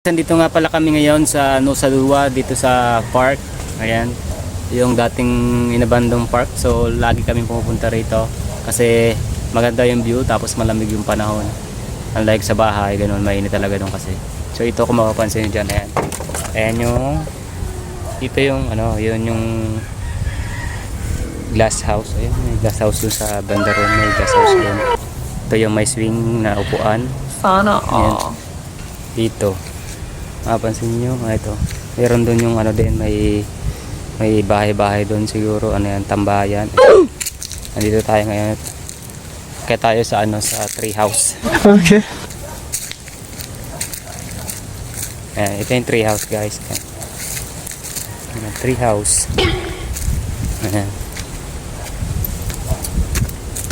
Dito nga pala kami ngayon sa Nusa Dua dito sa park. Ayan, yung dating inabandong park. So lagi kami pumupunta rito kasi maganda yung view tapos malamig yung panahon. Unlike sa bahay, ganun mainit talaga doon kasi. So ito kung mapapansin niyo diyan, ayan. Ayan yung ito yung ano, yun yung glass house. Ayan, may glass house doon sa banda roon, may glass house doon. Ito yung may swing na upuan. Sana all. Dito. Mapansin nyo, ito. Meron doon yung ano din, may bahay-bahay doon siguro, ano yan, tambayan. Nandito tayo ngayon. Kaya tayo sa ano, sa tree house. Okay. Ayan, ito yung tree house, guys. Ayan, tree house. Ayan.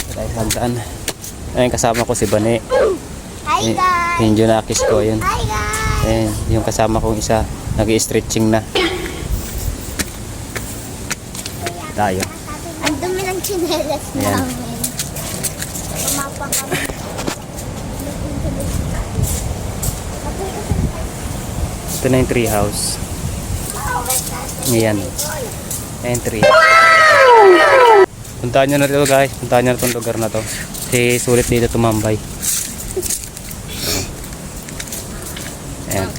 Ito tayo sa hagdan. Ayan, kasama ko si Bane. Hi guys! Yung Junakis ko, yun. Hi guys! Ayan, yung kasama kong isa, nag-i-stretching na. Tayo. Ang dumi ng chinelas Ayan. namin. Tumapa kami. Ito na yung tree house. Ayan. Ayan, tree house. Puntahan nyo na ito, guys. Puntahan nyo na itong lugar na to. Kasi sulit dito tumambay. Ayan.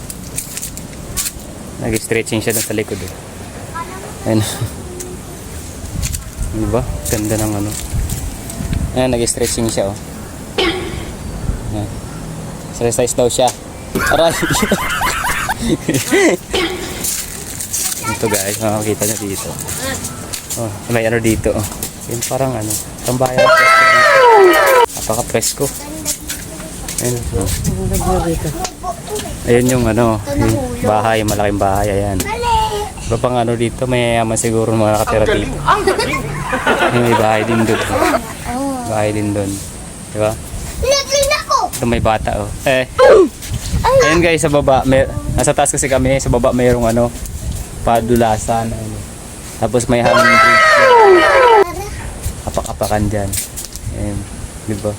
Nag-stretching siya dun sa likod. Ayan. Diba? Ganda ng ano. Ayan, nag-stretching siya, oh. Ayan. Exercise daw siya. Aray! Ito, guys, makakita nyo dito. Oh, may ano dito, oh. Yung parang ano, tambayan na presko dito. Napaka-presko. Ayan, oh. Ayan yung ano, yung bahay, malaking bahay, ayan. Iba pang ano dito, may yaman siguro mga nakatira dito. May bahay din doon. Bahay din doon. Diba? Ito may bata, oh. Ayan guys, sa baba, nasa taas kasi kami, sa baba mayroong ano, padulasan, ano. Tapos may hangin bridge. Apak-apakan dyan. Ayan, diba?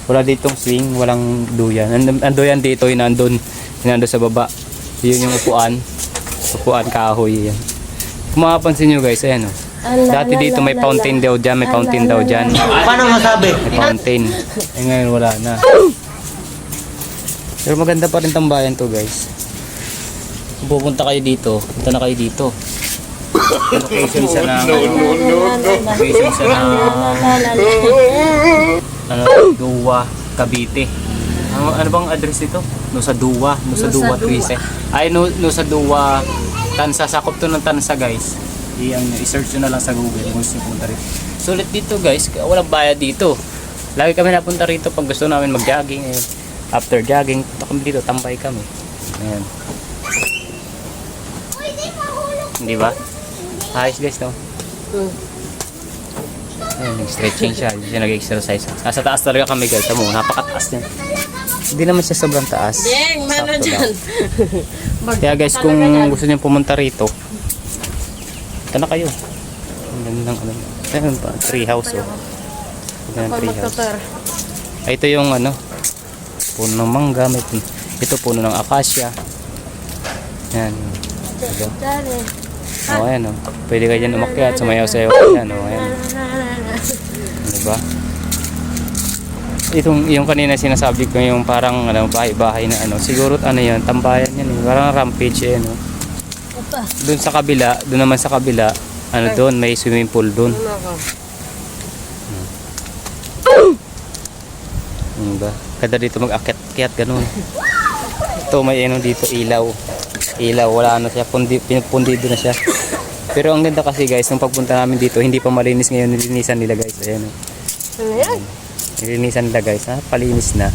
Wala ditong swing, walang duyan. Ang duyan dito, yung nandun sa baba. Yun yung upuan. Upuan kahoy yan. Kung makapansin nyo guys, ayan o. Dati dito may fountain daw dyan, may fountain daw dyan. Paano masabi? May fountain. Eh ngayon wala na. Pero maganda pa rin tambayan to guys. Kung pupunta kayo dito, punta na kayo dito. Location siya ng location siya ng ano, Dua, Cavite. Ano bang address dito? Nusa Dua 13. Ay, Nusa Dua Tansa, sakop to ng Tansa guys. I-search nyo na lang sa Google kung gusto nyo punta rito. Sulit dito guys, walang bayad dito. Lagi kami napunta rito pag gusto namin mag-jogging. After jogging, punta kami dito, tambay kami. Ayan. Hindi ba? Ayos guys, no? Ayun, nag-stretching siya. Hindi siya nag-exercise. Nasa taas talaga kami guys. Tamo, napakataas niya. Hindi naman siya sobrang taas. Sakto lang. Kaya guys, kung gusto niyo pumunta rito, punta na kayo. Ang ganda ng ano. Ayun pa, tree house, oh. Ganda ng tree house. Ay, ito yung ano, puno ng mangga. Ito puno ng acacia. Yan. Diba? Oh, ayan, oh. Pwede kayo dyan umakyat, sumayaw-sayaw ka dyan, oh, ayan. Diba? Yung kanina sinasabi ko, yung parang ano, bahay-bahay na ano, siguro ano yan, tambayan yan, eh. Parang rampage yan, oh. Doon sa kabila, doon naman sa kabila, ano doon, may swimming pool doon. Diba? Kada dito mag-akyat-kyat, ganun. Ito, may ano dito, ilaw, wala na siya, pundido na siya. Pero ang ganda kasi guys, nung pagpunta namin dito, hindi pa malinis ngayon, nilinisan nila guys. Ayan, nilinisan nila guys, palinis na.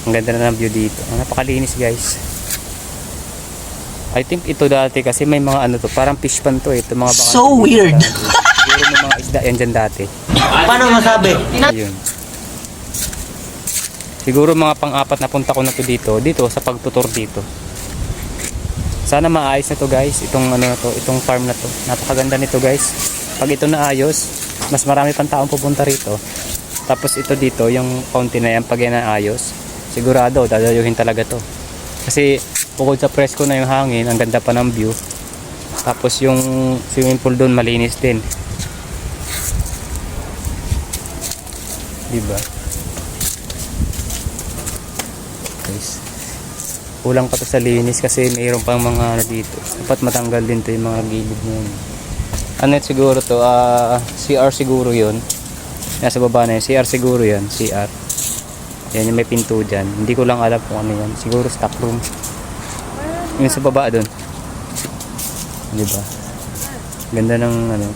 Ang ganda na ng view dito, napakalinis guys. I think ito dati kasi may mga ano to, parang fish pan to, ito mga baka So weird. Siguro may mga isda yan dyan dati. Paano masabi? Ayun. Siguro mga pang-apat na punta ko na to dito sa pagtutur dito. Sana maayos na to guys, itong ano na to, itong farm na to. Napakaganda nito guys. Pag ito naayos, mas marami pang taong pupunta rito. Tapos ito dito, yung fountain na yan, pag yan naayos, sigurado dadayuhin talaga to. Kasi bukod sa presko na yung hangin, ang ganda pa ng view. Tapos yung swimming pool doon malinis din. Diba? Guys. Kulang pa to sa linis kasi mayroon pang mga ano dito. Dapat matanggal din to yung mga gilid na yun. Ano yun siguro to? CR siguro yun. Nasa baba na yun. CR siguro yun. CR. Yan yung may pinto dyan. Hindi ko lang alam kung ano yan. Siguro stock room. Yung sa baba doon. Diba? Ganda ng ano.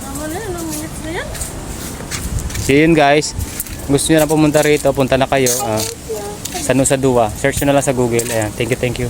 So yun guys. Gusto nyo na pumunta rito. Punta na kayo. Sa Nusa Dua. Search nyo na lang sa Google. Ayan. Thank you.